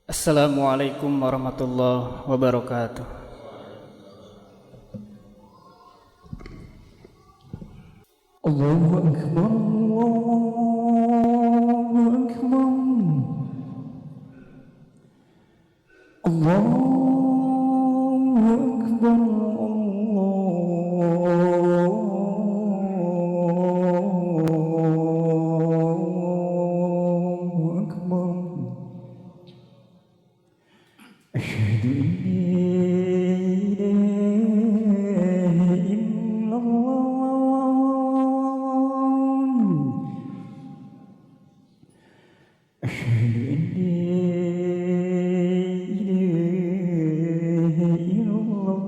Assalamualaikum warahmatullahi wabarakatuh. Allahu Akbar, Allahu Akbar, Allahu Akbar, Allahu Akbar. Asyhadu an la ilaha illallah. أشهد أن لا إله إلا الله.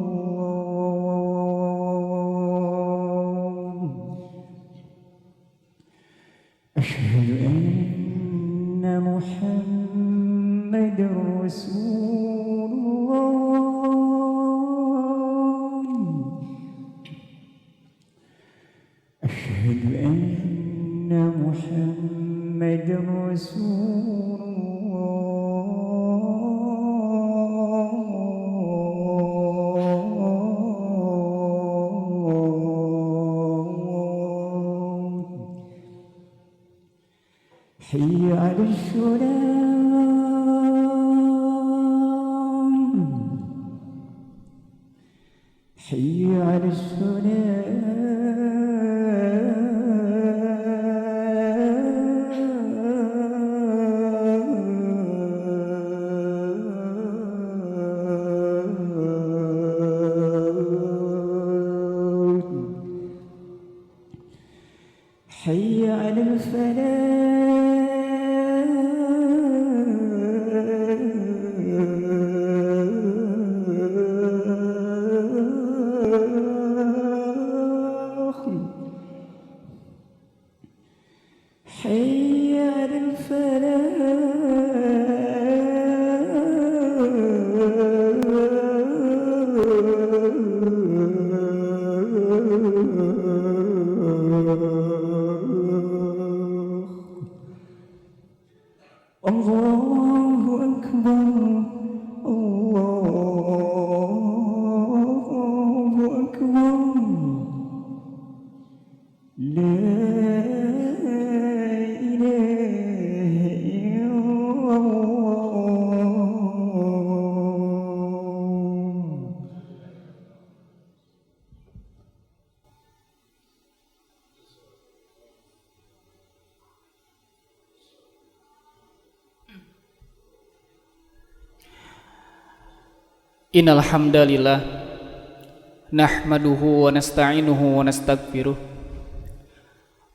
أشهد أن محمدا رسول الله. أشهد أن محمدا رسول الله. حي على الصلاة، حي على الصلاة، حي على الفلاح، حي على الفلاح. الله أكبر، الله أكبر. لا إله إلا الله. Innal hamdalillah nahmaduhu wa nasta'inuhu wa nastaghfiruh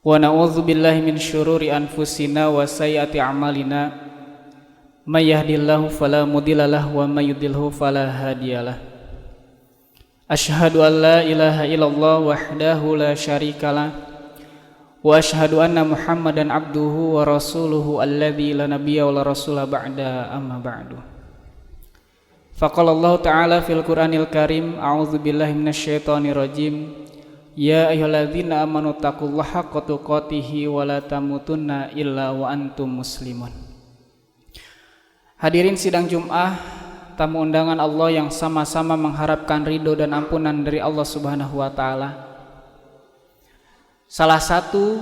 wa na'udzu billahi min syururi anfusina wa sayyiati a'malina may yahdihillahu fala mudhillalah wa may yudhlilhu fala hadiyalah. Asyhadu an la ilaha illallah wahdahu la syarikalah wa asyhadu anna Muhammadan abduhu wa rasuluhu alladzi la nabiyya wa la rasula ba'da amma ba'du. Faqala Allah Ta'ala fil Qur'anil Karim, a'udzu billahi minasyaitonir rajim. Ya ayyuhalladzina amanu taqullaha haqqa tuqatih wa la tamutunna illa wa antum muslimun. Hadirin sidang Jumat, tamu undangan Allah yang sama-sama mengharapkan ridho dan ampunan dari Allah Subhanahu wa taala. Salah satu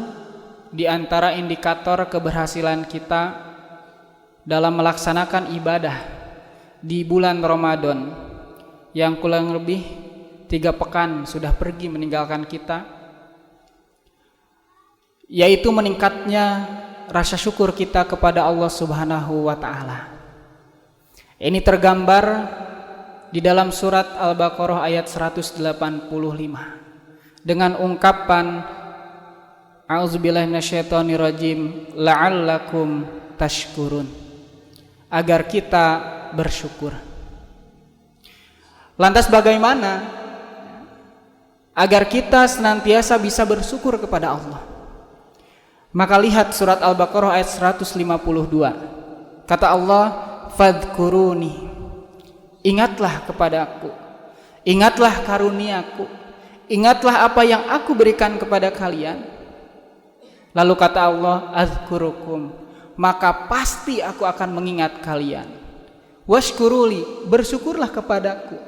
di antara indikator keberhasilan kita dalam melaksanakan ibadah di bulan Ramadan yang kurang lebih 3 pekan sudah pergi meninggalkan kita, yaitu meningkatnya rasa syukur kita kepada Allah Subhanahu wa ta'ala. Ini tergambar di dalam surat Al-Baqarah ayat 185 dengan ungkapan a'udzubillahi minasyaitonirrajim la'allakum tashkurun, agar kita bersyukur. Lantas bagaimana agar kita senantiasa bisa bersyukur kepada Allah? Maka lihat surat Al-Baqarah ayat 152. Kata Allah, fadhkuruni, ingatlah kepadaku, ingatlah karuniaku, ingatlah apa yang aku berikan kepada kalian. Lalu kata Allah, azkurukum, maka pasti aku akan mengingat kalian. Washkuruli, bersyukurlah kepadaku.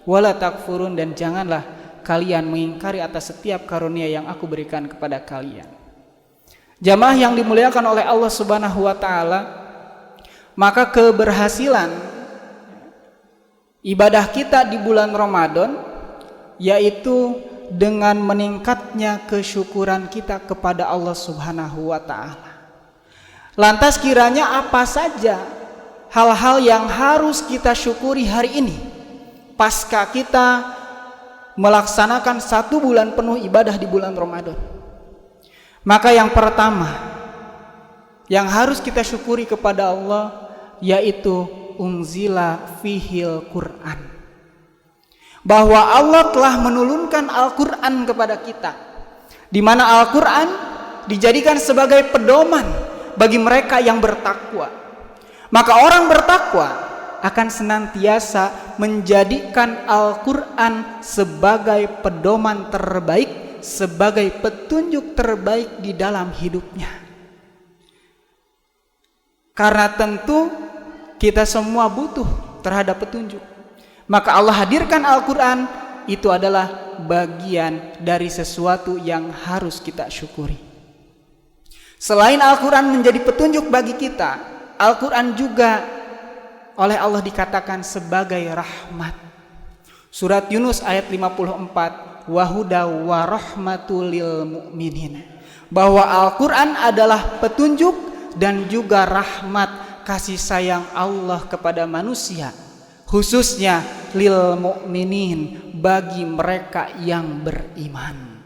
Wala takfurun, dan janganlah kalian mengingkari atas setiap karunia yang aku berikan kepada kalian. Jamaah yang dimuliakan oleh Allah Subhanahu wa taala, maka keberhasilan ibadah kita di bulan Ramadan yaitu dengan meningkatnya kesyukuran kita kepada Allah Subhanahu wa taala. Lantas kiranya apa saja hal-hal yang harus kita syukuri hari ini pasca kita melaksanakan 1 bulan penuh ibadah di bulan Ramadan? Maka yang pertama yang harus kita syukuri kepada Allah yaitu unzila fihil Quran, bahwa Allah telah menurunkan Al-Quran kepada kita, di mana Al-Quran dijadikan sebagai pedoman bagi mereka yang bertakwa. Maka orang bertakwa akan senantiasa menjadikan Al-Quran sebagai pedoman terbaik, sebagai petunjuk terbaik di dalam hidupnya. Karena tentu kita semua butuh terhadap petunjuk. Maka Allah hadirkan Al-Quran, itu adalah bagian dari sesuatu yang harus kita syukuri. Selain Al-Quran menjadi petunjuk bagi kita, Al-Quran juga oleh Allah dikatakan sebagai rahmat. Surat Yunus ayat 54, wahuda wa rahmatul lil mu'minin, bahwa Al-Quran adalah petunjuk dan juga rahmat, kasih sayang Allah kepada manusia, khususnya lil mu'minin, bagi mereka yang beriman.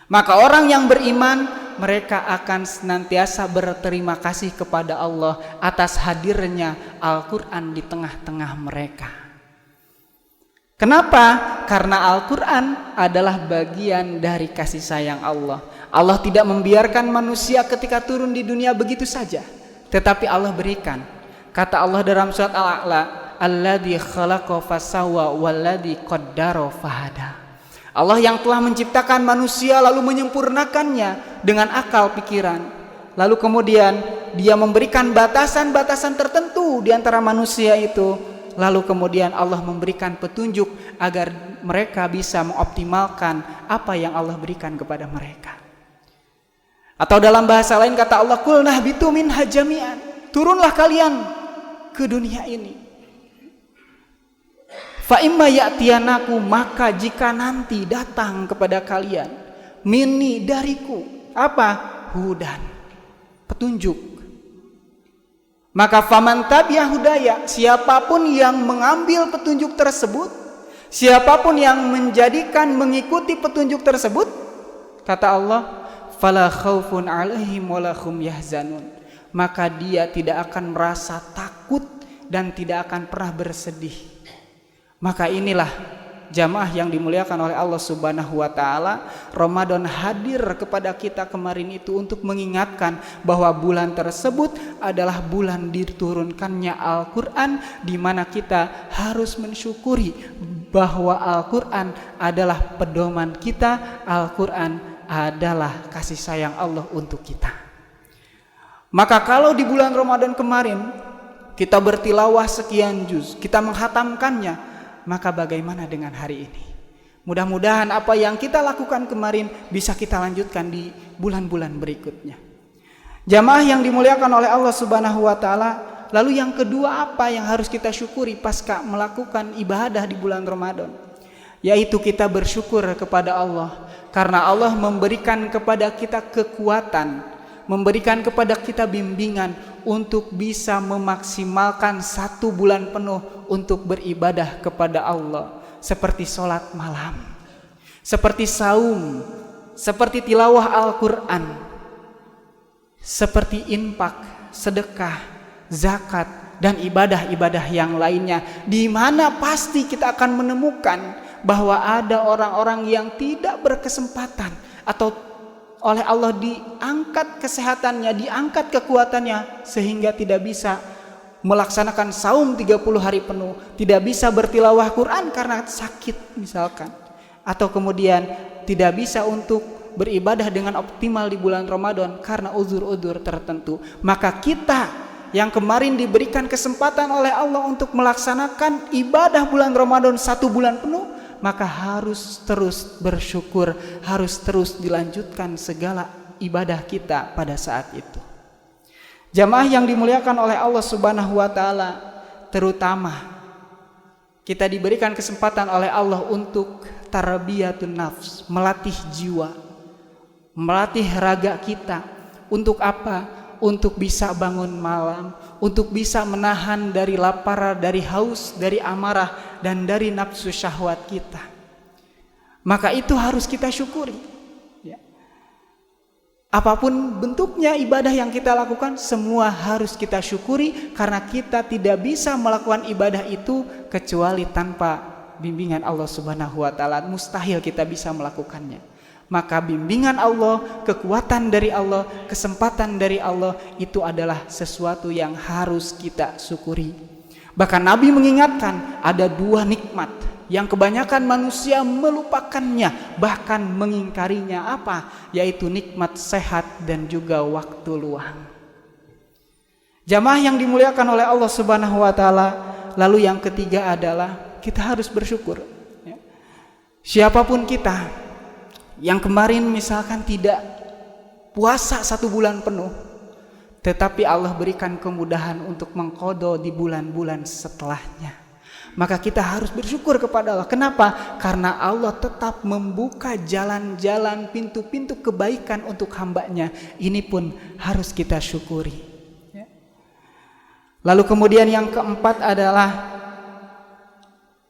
Maka orang yang beriman, mereka akan senantiasa berterima kasih kepada Allah atas hadirnya Al-Quran di tengah-tengah mereka. Kenapa? Karena Al-Quran adalah bagian dari kasih sayang Allah. Allah tidak membiarkan manusia ketika turun di dunia begitu saja, tetapi Allah berikan. Kata Allah dalam surat Al-A'la, alladzi khalaqa fasawwa walladzi qaddara fahada. Allah yang telah menciptakan manusia lalu menyempurnakannya dengan akal pikiran. Lalu kemudian Dia memberikan batasan-batasan tertentu di antara manusia itu. Lalu kemudian Allah memberikan petunjuk agar mereka bisa mengoptimalkan apa yang Allah berikan kepada mereka. Atau dalam bahasa lain kata Allah, qul nahbitu minha jami'an, turunlah kalian ke dunia ini. Fa imma ya'tiyanaku, maka jika nanti datang kepada kalian, minni, dariku, apa? Hudan, petunjuk. Maka faman tabi'a hudaya, siapapun yang mengambil petunjuk tersebut, siapapun yang mengikuti petunjuk tersebut, kata Allah, fala khaufun 'alaihim wala hum yahzanun, maka dia tidak akan merasa takut dan tidak akan pernah bersedih. Maka inilah jamaah yang dimuliakan oleh Allah Subhanahu wa taala, Ramadan hadir kepada kita kemarin itu untuk mengingatkan bahwa bulan tersebut adalah bulan diturunkannya Al-Quran, di mana kita harus mensyukuri bahwa Al-Quran adalah pedoman kita, Al-Quran adalah kasih sayang Allah untuk kita. Maka kalau di bulan Ramadan kemarin kita bertilawah sekian juz, kita menghatamkannya, maka bagaimana dengan hari ini? Mudah-mudahan apa yang kita lakukan kemarin bisa kita lanjutkan di bulan-bulan berikutnya. Jamaah yang dimuliakan oleh Allah Subhanahu wa taala, lalu yang kedua apa yang harus kita syukuri pasca melakukan ibadah di bulan Ramadan? Yaitu kita bersyukur kepada Allah karena Allah memberikan kepada kita kekuatan, memberikan kepada kita bimbingan untuk bisa memaksimalkan 1 bulan penuh untuk beribadah kepada Allah, seperti sholat malam, seperti saum, seperti tilawah Al-Quran, seperti infak, sedekah, zakat, dan ibadah-ibadah yang lainnya, di mana pasti kita akan menemukan bahwa ada orang-orang yang tidak berkesempatan atau oleh Allah diangkat kesehatannya, diangkat kekuatannya, sehingga tidak bisa melaksanakan saum 30 hari penuh, tidak bisa bertilawah Quran karena sakit misalkan, atau kemudian tidak bisa untuk beribadah dengan optimal di bulan Ramadan karena uzur-uzur tertentu. Maka kita yang kemarin diberikan kesempatan oleh Allah untuk melaksanakan ibadah bulan Ramadan 1 bulan penuh, maka harus terus bersyukur, harus terus dilanjutkan segala ibadah kita pada saat itu. Jamaah yang dimuliakan oleh Allah Subhanahu wa taala, terutama kita diberikan kesempatan oleh Allah untuk tarbiyatun nafs, melatih jiwa, melatih raga kita. Untuk apa? Untuk bisa bangun malam, untuk bisa menahan dari lapar, dari haus, dari amarah, dan dari nafsu syahwat kita. Maka itu harus kita syukuri. Ya. Apapun bentuknya ibadah yang kita lakukan, semua harus kita syukuri, karena kita tidak bisa melakukan ibadah itu kecuali tanpa bimbingan Allah Subhanahu wa taala. Mustahil kita bisa melakukannya. Maka bimbingan Allah, kekuatan dari Allah, kesempatan dari Allah itu adalah sesuatu yang harus kita syukuri. Bahkan Nabi mengingatkan ada 2 nikmat yang kebanyakan manusia melupakannya, bahkan mengingkarinya. Apa? Yaitu nikmat sehat dan juga waktu luang. Jamaah yang dimuliakan oleh Allah Subhanahu wa taala, lalu yang ketiga adalah kita harus bersyukur. Siapapun kita yang kemarin misalkan tidak puasa 1 bulan penuh, tetapi Allah berikan kemudahan untuk mengqadha di bulan-bulan setelahnya, maka kita harus bersyukur kepada Allah. Kenapa? Karena Allah tetap membuka jalan-jalan, pintu-pintu kebaikan untuk hambanya. Ini pun harus kita syukuri. Lalu kemudian yang keempat adalah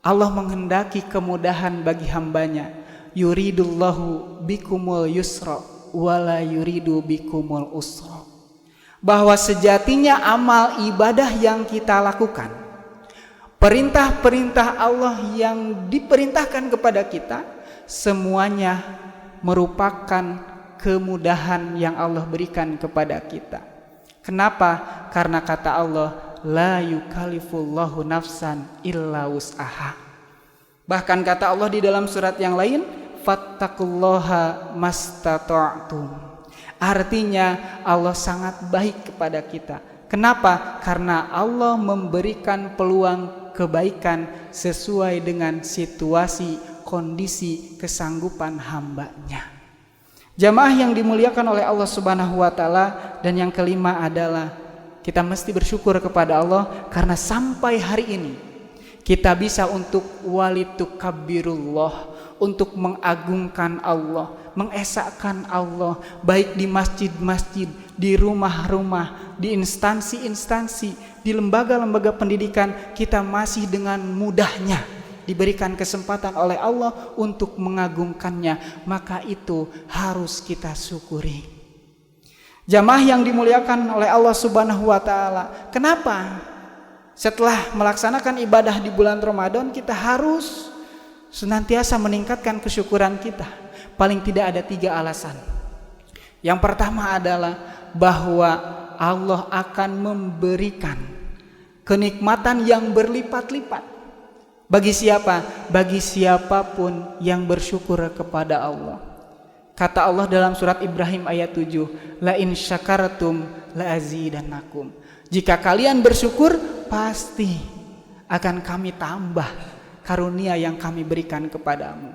Allah menghendaki kemudahan bagi hambanya. Yuridullahu bikumul yusra wala yuridu bikumul usra. Bahwa sejatinya amal ibadah yang kita lakukan, perintah-perintah Allah yang diperintahkan kepada kita, semuanya merupakan kemudahan yang Allah berikan kepada kita. Kenapa? Karena kata Allah, la yukallifullahu nafsan illa wus'aha. Bahkan kata Allah di dalam surat yang lain, fattaqullaha mastata'tum. Artinya Allah sangat baik kepada kita. Kenapa? Karena Allah memberikan peluang kebaikan sesuai dengan situasi, kondisi, kesanggupan hambanya. Jamaah yang dimuliakan oleh Allah Subhanahu wa taala, dan yang kelima adalah kita mesti bersyukur kepada Allah karena sampai hari ini kita bisa untuk walitukabbirullah, untuk mengagungkan Allah, mengesahkan Allah, baik di masjid-masjid, di rumah-rumah, di instansi-instansi, di lembaga-lembaga pendidikan. Kita masih dengan mudahnya diberikan kesempatan oleh Allah untuk mengagungkannya, maka itu harus kita syukuri. Jamaah yang dimuliakan oleh Allah Subhanahu wa taala, kenapa setelah melaksanakan ibadah di bulan Ramadan kita harus senantiasa meningkatkan kesyukuran kita? Paling tidak ada 3 alasan. Yang pertama adalah bahwa Allah akan memberikan kenikmatan yang berlipat-lipat. Bagi siapa? Bagi siapapun yang bersyukur kepada Allah. Kata Allah dalam surat Ibrahim ayat 7, la in syakartum la azidannakum. Jika kalian bersyukur, pasti akan kami tambah karunia yang kami berikan kepadamu.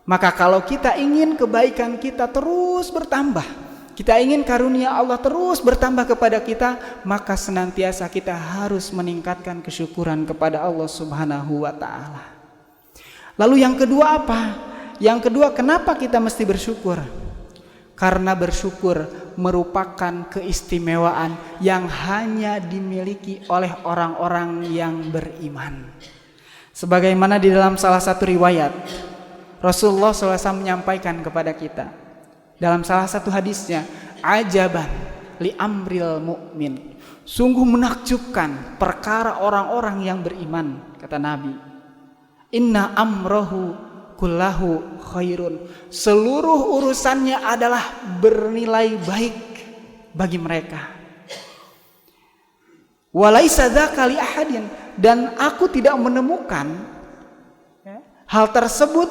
Maka kalau kita ingin kebaikan kita terus bertambah, kita ingin karunia Allah terus bertambah kepada kita, maka senantiasa kita harus meningkatkan kesyukuran kepada Allah Subhanahu wa taala. Lalu yang kedua apa? Yang kedua, kenapa kita mesti bersyukur? Karena bersyukur merupakan keistimewaan yang hanya dimiliki oleh orang-orang yang beriman. Sebagaimana di dalam salah satu riwayat, Rasulullah SAW menyampaikan kepada kita dalam salah satu hadisnya, ajaban li amril mu'min, sungguh menakjubkan perkara orang-orang yang beriman. Kata Nabi, inna amrohu kullahu khairun, seluruh urusannya adalah bernilai baik bagi mereka. Walaisa dzaka li ahadin, dan aku tidak menemukan hal tersebut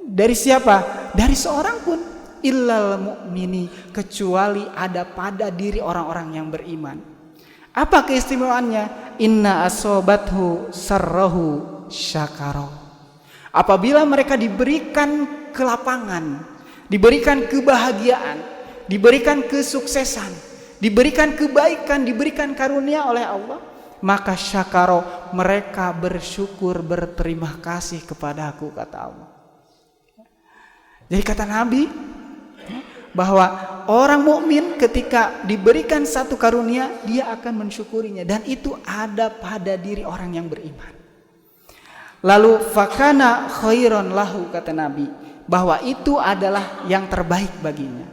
dari siapa? Dari seorang pun, illal mu'mini, kecuali ada pada diri orang-orang yang beriman. Apa keistimewaannya? Inna asobathu sarrahu syakaro. Apabila mereka diberikan kelapangan, diberikan kebahagiaan, diberikan kesuksesan, diberikan kebaikan, diberikan karunia oleh Allah, maka syakaro, mereka bersyukur, berterima kasih kepadaku, kata Allah. Jadi kata Nabi bahwa orang mukmin ketika diberikan satu karunia, dia akan mensyukurinya, dan itu ada pada diri orang yang beriman. Lalu fakana khairon lahu, kata Nabi, bahwa itu adalah yang terbaik baginya.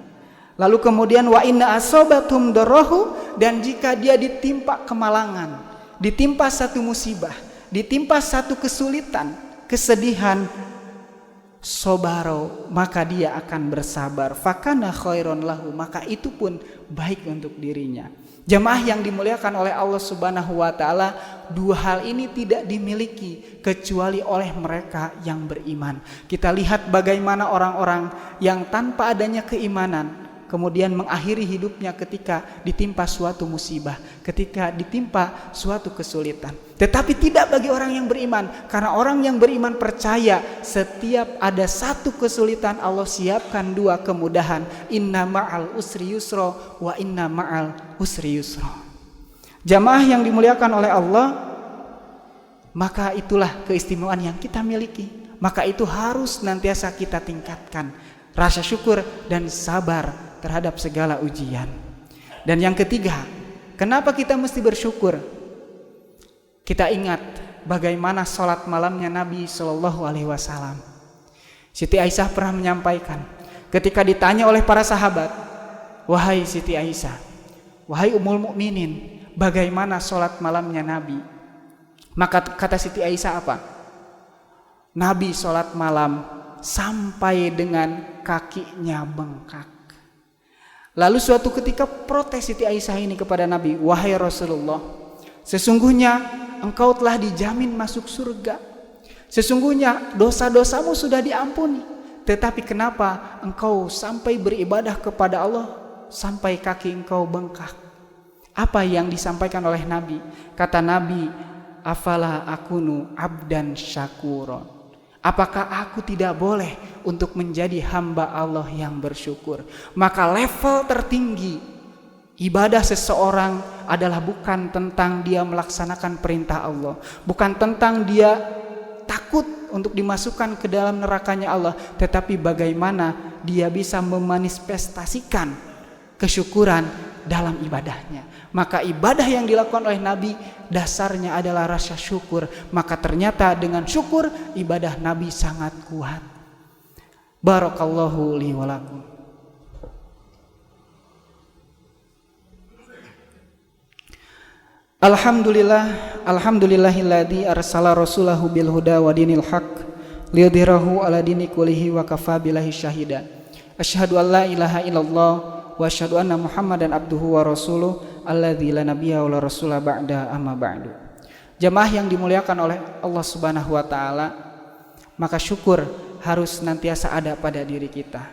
Lalu kemudian wa inna asobatum dorohu, dan jika dia ditimpa kemalangan, ditimpa satu musibah, ditimpa satu kesulitan, kesedihan, sobaro, maka dia akan bersabar. Fakana khairon lahu, maka itu pun baik untuk dirinya. Jamaah yang dimuliakan oleh Allah Subhanahu wa taala, dua hal ini tidak dimiliki kecuali oleh mereka yang beriman. Kita lihat bagaimana orang-orang yang tanpa adanya keimanan kemudian mengakhiri hidupnya ketika ditimpa suatu musibah, ketika ditimpa suatu kesulitan. Tetapi tidak bagi orang yang beriman, karena orang yang beriman percaya setiap ada satu kesulitan Allah siapkan dua kemudahan. Inna ma'al usri yusro wa inna ma'al usri yusro. Jamaah yang dimuliakan oleh Allah, maka itulah keistimewaan yang kita miliki. Maka itu harus nantiasa kita tingkatkan rasa syukur dan sabar terhadap segala ujian. Dan yang ketiga, kenapa kita mesti bersyukur? Kita ingat bagaimana sholat malamnya Nabi Shallallahu Alaihi Wasallam. Siti Aisyah pernah menyampaikan ketika ditanya oleh para sahabat, wahai Siti Aisyah, wahai Ummul Mukminin, bagaimana sholat malamnya Nabi? Maka kata Siti Aisyah apa? Nabi sholat malam sampai dengan kakinya bengkak. Lalu suatu ketika protes Siti Aisyah ini kepada Nabi, wahai Rasulullah, sesungguhnya engkau telah dijamin masuk surga. Sesungguhnya dosa-dosamu sudah diampuni. Tetapi kenapa engkau sampai beribadah kepada Allah sampai kaki engkau bengkak? Apa yang disampaikan oleh Nabi? Kata Nabi, afala akunu abdan syakuron. Apakah aku tidak boleh untuk menjadi hamba Allah yang bersyukur? Maka level tertinggi ibadah seseorang adalah bukan tentang dia melaksanakan perintah Allah, bukan tentang dia takut untuk dimasukkan ke dalam nerakanya Allah, tetapi bagaimana dia bisa memanifestasikan kesyukuran dalam ibadahnya. Maka ibadah yang dilakukan oleh Nabi dasarnya adalah rasa syukur. Maka ternyata dengan syukur ibadah Nabi sangat kuat. Barakallahu li wa lakum. Alhamdulillahilladzi arsala rasulahu bil huda wa dinil haq liyudhhirahu ala dini kullihi wa kafa billahi syahida. Asyhadu an la ilaha illallah wa asyhadu anna Muhammadan abduhu wa rasuluh alladzi la nabiyya wa la rasula ba'da amma ba'du. Jamaah yang dimuliakan oleh Allah Subhanahu wa taala, maka syukur harus senantiasa ada pada diri kita.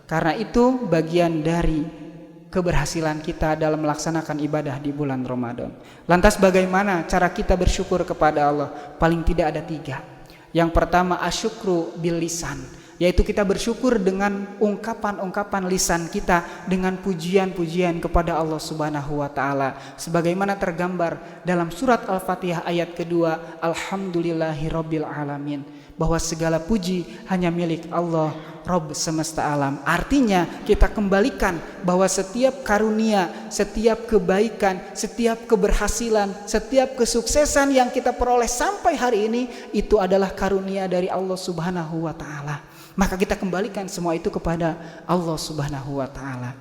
Karena itu bagian dari keberhasilan kita dalam melaksanakan ibadah di bulan Ramadan. Lantas bagaimana cara kita bersyukur kepada Allah? Paling tidak ada 3. Yang pertama asyukru bil lisan, yaitu kita bersyukur dengan ungkapan-ungkapan lisan kita, dengan pujian-pujian kepada Allah Subhanahu wa taala, sebagaimana tergambar dalam surat Al-Fatihah ayat kedua, alhamdulillahirabbil alamin, bahwa segala puji hanya milik Allah Rabb semesta alam. Artinya kita kembalikan bahwa setiap karunia, setiap kebaikan, setiap keberhasilan, setiap kesuksesan yang kita peroleh sampai hari ini itu adalah karunia dari Allah Subhanahu wa taala. Maka kita kembalikan semua itu kepada Allah Subhanahu wa taala.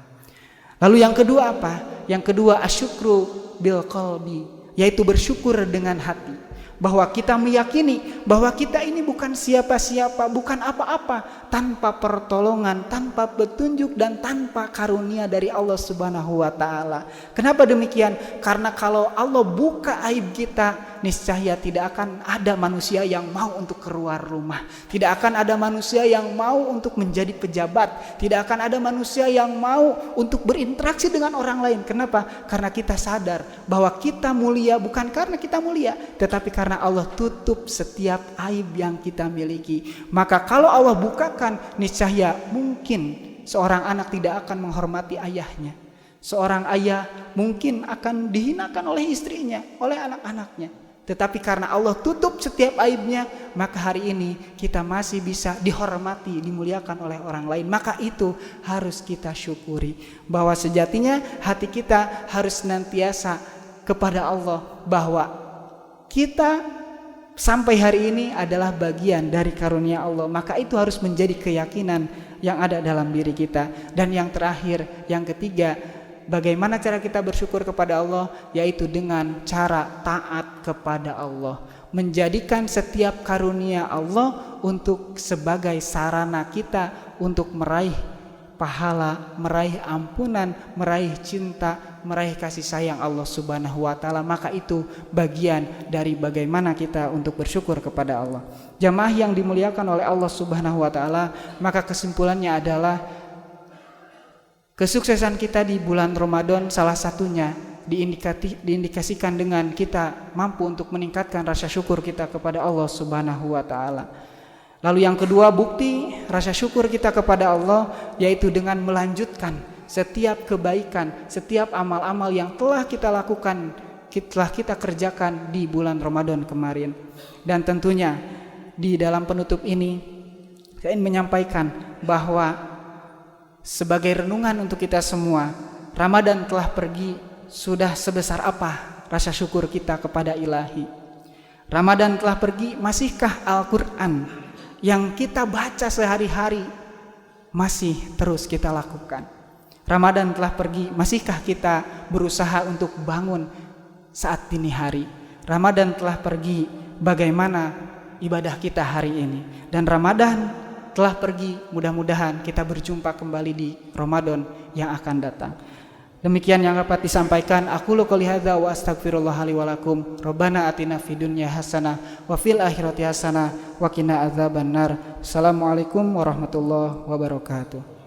Lalu yang kedua apa? Yang kedua asyukru bil qalbi, yaitu bersyukur dengan hati. Bahwa kita meyakini bahwa kita ini bukan siapa-siapa, bukan apa-apa tanpa pertolongan, tanpa petunjuk dan tanpa karunia dari Allah Subhanahu wa taala. Kenapa demikian? Karena kalau Allah buka aib kita, niscaya tidak akan ada manusia yang mau untuk keluar rumah. Tidak akan ada manusia yang mau untuk menjadi pejabat. Tidak akan ada manusia yang mau untuk berinteraksi dengan orang lain. Kenapa? Karena kita sadar bahwa kita mulia bukan karena kita mulia, tetapi karena Allah tutup setiap aib yang kita miliki. Maka kalau Allah bukakan, niscaya mungkin seorang anak tidak akan menghormati ayahnya. Seorang ayah mungkin akan dihinakan oleh istrinya, oleh anak-anaknya. Tetapi karena Allah tutup setiap aibnya, maka hari ini kita masih bisa dihormati, dimuliakan oleh orang lain. Maka itu harus kita syukuri, bahwa sejatinya hati kita harus senantiasa kepada Allah, bahwa kita sampai hari ini adalah bagian dari karunia Allah. Maka itu harus menjadi keyakinan yang ada dalam diri kita. Dan yang terakhir, yang ketiga, bagaimana cara kita bersyukur kepada Allah? Yaitu dengan cara taat kepada Allah, menjadikan setiap karunia Allah untuk sebagai sarana kita untuk meraih pahala, meraih ampunan, meraih cinta, meraih kasih sayang Allah Subhanahu wa taala. Maka itu bagian dari bagaimana kita untuk bersyukur kepada Allah. Jamaah yang dimuliakan oleh Allah Subhanahu wa taala, maka kesimpulannya adalah kesuksesan kita di bulan Ramadan salah satunya diindikasikan dengan kita mampu untuk meningkatkan rasa syukur kita kepada Allah Subhanahu wa taala. Lalu yang kedua, bukti rasa syukur kita kepada Allah yaitu dengan melanjutkan setiap kebaikan, setiap amal-amal yang telah kita lakukan, telah kita kerjakan di bulan Ramadan kemarin. Dan tentunya di dalam penutup ini saya ingin menyampaikan bahwa sebagai renungan untuk kita semua, Ramadan telah pergi, sudah sebesar apa rasa syukur kita kepada Ilahi? Ramadan telah pergi, masihkah Al-Quran yang kita baca sehari-hari masih terus kita lakukan? Ramadan telah pergi, masihkah kita berusaha untuk bangun saat dini hari? Ramadan telah pergi, bagaimana ibadah kita hari ini? Dan Ramadan telah pergi, mudah-mudahan kita berjumpa kembali di Ramadan yang akan datang. Demikian yang dapat disampaikan. Aqulu qouli hadza wa astaghfirullah li wa lakum. Rabbana atina fid dunya hasanah wa fil akhirati hasanah wa qina adzabannar. Assalamualaikum warahmatullahi wabarakatuh.